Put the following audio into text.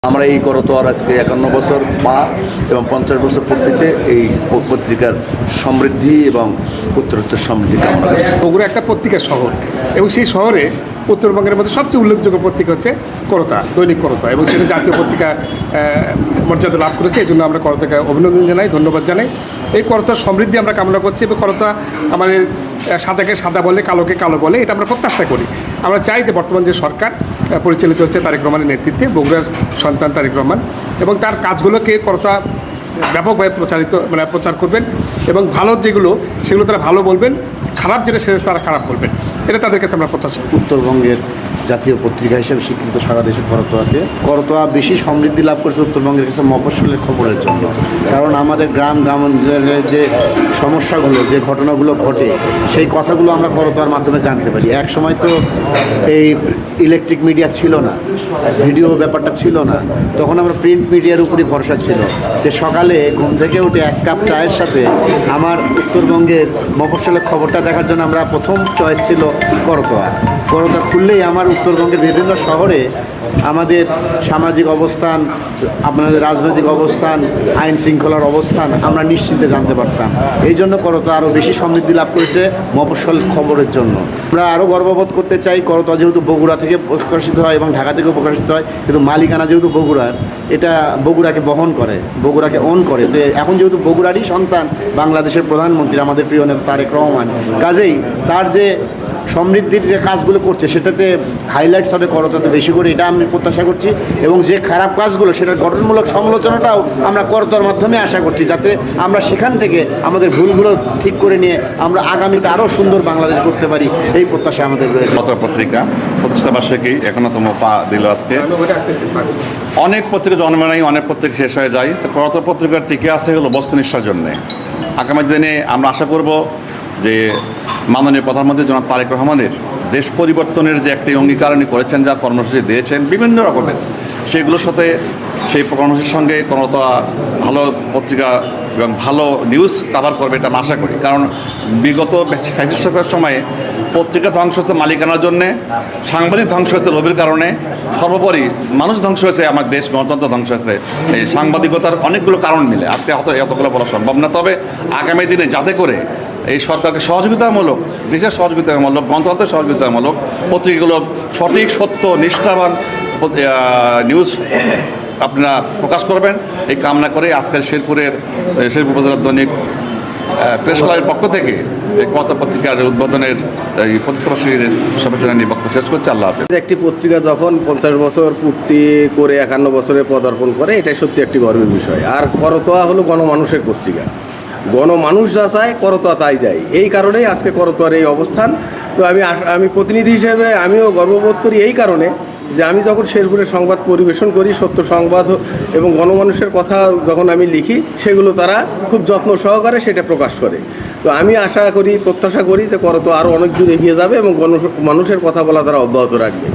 আমরা এই করতোয়ার আজকে 51 বছর পা এবং 50 বছর পূর্তিতে এই পত্রিকার সমৃদ্ধি এবং উত্তরোত্তর সমৃদ্ধি কামনা করছি। বগুড়া একটা পত্রিকা শহর এবং সেই শহরে উত্তরবঙ্গের মধ্যে সবচেয়ে উল্লেখযোগ্য পত্রিকা হচ্ছে করতা, দৈনিক করতা, এবং সেটা জাতীয় পত্রিকা মর্যাদা লাভ করেছে। এই জন্য আমরা করতাকে অভিনন্দন জানাই, ধন্যবাদ জানাই। এই করতার সমৃদ্ধি আমরা কামনা করছি এবং করতা আমাদের সাদাকে সাদা বলে, কালোকে কালো বলে, এটা আমরা প্রত্যাশা করি। আমরা চাই যে বর্তমান যে সরকার পরিচালিত হচ্ছে তারেক রহমানের নেতৃত্বে, বগুড়ার সন্তান তারেক রহমান, এবং তার কাজগুলোকে করতা ব্যাপকভাবে প্রচার করবেন এবং ভালো যেগুলো সেগুলো তারা ভালো বলবেন, খারাপ যেটা সেটা তারা খারাপ বলবেন, এটা তাদের কাছে আমরা প্রত্যাশা করি। উত্তরবঙ্গের জাতীয় পত্রিকা হিসেবে স্বীকৃত সারা দেশে করতোয়া বেশি সমৃদ্ধি লাভ করেছে উত্তরবঙ্গের কাছে মফস্বলের খবরের জন্য। কারণ আমাদের গ্রাম অঞ্চলের যে সমস্যাগুলো, যে ঘটনাগুলো ঘটে, সেই কথাগুলো আমরা করতোয়ার মাধ্যমে জানতে পারি। এক সময় তো এই ইলেকট্রিক মিডিয়া ছিল না, ভিডিও ব্যাপারটা ছিল না, তখন আমরা প্রিন্ট মিডিয়ার উপরই ভরসা ছিল যে সকালে ঘুম থেকে উঠে এক কাপ চায়ের সাথে আমার উত্তরবঙ্গের মফস্বলের খবরটা দেখার জন্য আমরা প্রথম চয়েস ছিল করতোয়া খুললেই আমার উত্তরবঙ্গের বিভিন্ন শহরে আমাদের সামাজিক অবস্থান, আপনাদের রাজনৈতিক অবস্থান, আইন শৃঙ্খলার অবস্থান আমরা নিশ্চিন্তে জানতে পারতাম। এই জন্য করতোয়া আরও বেশি সমৃদ্ধি লাভ করেছে মফস্বল খবরের জন্য। আমরা আরও গর্ববোধ করতে চাই, করতোয়া যেহেতু বগুড়া থেকে প্রকাশিত হয় এবং ঢাকা থেকেও প্রকাশিত হয়, কিন্তু মালিকানা যেহেতু বগুড়ার, এটা বগুড়াকে বহন করে, বগুড়াকে অন করে। তো এখন যেহেতু বগুড়ারই সন্তান বাংলাদেশের প্রধানমন্ত্রী আমাদের প্রিয় নেতা তারেক রহমান, কাজেই তার যে সমৃদ্ধির যে কাজগুলো করছে সেটাতে হাইলাইটস হবে করতোয়াতে বেশি করে, এটা আমি প্রত্যাশা করছি। এবং যে খারাপ কাজগুলো সেটার গঠনমূলক সমালোচনাটাও আমরা করতোয়ার মাধ্যমে আশা করছি, যাতে আমরা সেখান থেকে আমাদের ভুলগুলো ঠিক করে নিয়ে আমরা আগামীতে আরও সুন্দর বাংলাদেশ করতে পারি, এই প্রত্যাশা আমাদের রয়েছে। পত্রিকা প্রতিষ্ঠাবার্ষিকী 51তম পা দিল আজকে। অনেক পত্রিকা জন্ম নেয়, অনেক পত্রিকা শেষ হয়ে যায়, তো করতোয়া পত্রিকার টিকে আছে হলো বস্তুনিষ্ঠার জন্যে। আগামী দিনে আমরা আশা করব যে মাননীয় প্রধানমন্ত্রী জনাব তারেক রহমানের দেশ পরিবর্তনের যে একটি অঙ্গীকার উনি করেছেন, যা কর্মসূচি দিয়েছেন বিভিন্ন রকমের, সেগুলোর সাথে সেই কর্মসূচির সঙ্গে করতোয়া ভালো পত্রিকা এবং ভালো নিউজ কভার করবে, এটা আমি আশা করি। কারণ বিগত ফ্যাসিস্ট সরকারের সময়ে পত্রিকা ধ্বংস হচ্ছে মালিকানার জন্যে, সাংবাদিক ধ্বংস হচ্ছে লোভের কারণে, সর্বোপরি মানুষ ধ্বংস হয়েছে, আমার দেশ গণতন্ত্র ধ্বংস হয়েছে এই সাংবাদিকতার অনেকগুলো কারণ মিলে। আজকে হয়তো এতগুলো বলা সম্ভব না, তবে আগামী দিনে যাতে করে এই সরকারকে সহযোগিতামূলক, দেশের সহযোগিতামূলক, গণতন্ত্রের সহযোগিতামূলক পত্রিকাগুলো সঠিক, সত্য, নিষ্ঠাবান নিউজ আপনারা প্রকাশ করবেন, এই কামনা করে আজকের শেরপুর উপজেলার দৈনিক প্রেস ক্লাবের পক্ষ থেকে এই করতোয়া পত্রিকার উদ্বোধনের এই প্রতিষ্ঠাবার্ষিকীর শুভেচ্ছা নিয়ে বক্তব্য শেষ করছি। আল্লাহ হাফেজ। একটি পত্রিকা যখন 50 বছর পূর্তি করে 51 বছরে পদার্পণ করে, এটাই সত্যি একটি গর্বের বিষয়। আর করতোয়া হলো গণমানুষের পত্রিকা, গণমানুষ যা চায় করতোয়া তাই দেয়। এই কারণেই আজকে করতোয়ার এই অবস্থান। তো আমি প্রতিনিধি হিসেবে আমিও গর্ববোধ করি এই কারণে যে আমি যখন শেরপুরের সংবাদ পরিবেশন করি, সত্য সংবাদ এবং গণমানুষের কথা যখন আমি লিখি, সেগুলো তারা খুব যত্ন সহকারে সেটা প্রকাশ করে। তো আমি আশা করি, প্রত্যাশা করি যে করতোয়া আরও অনেক দূর এগিয়ে যাবে এবং মানুষের কথা বলা তারা অব্যাহত রাখবে।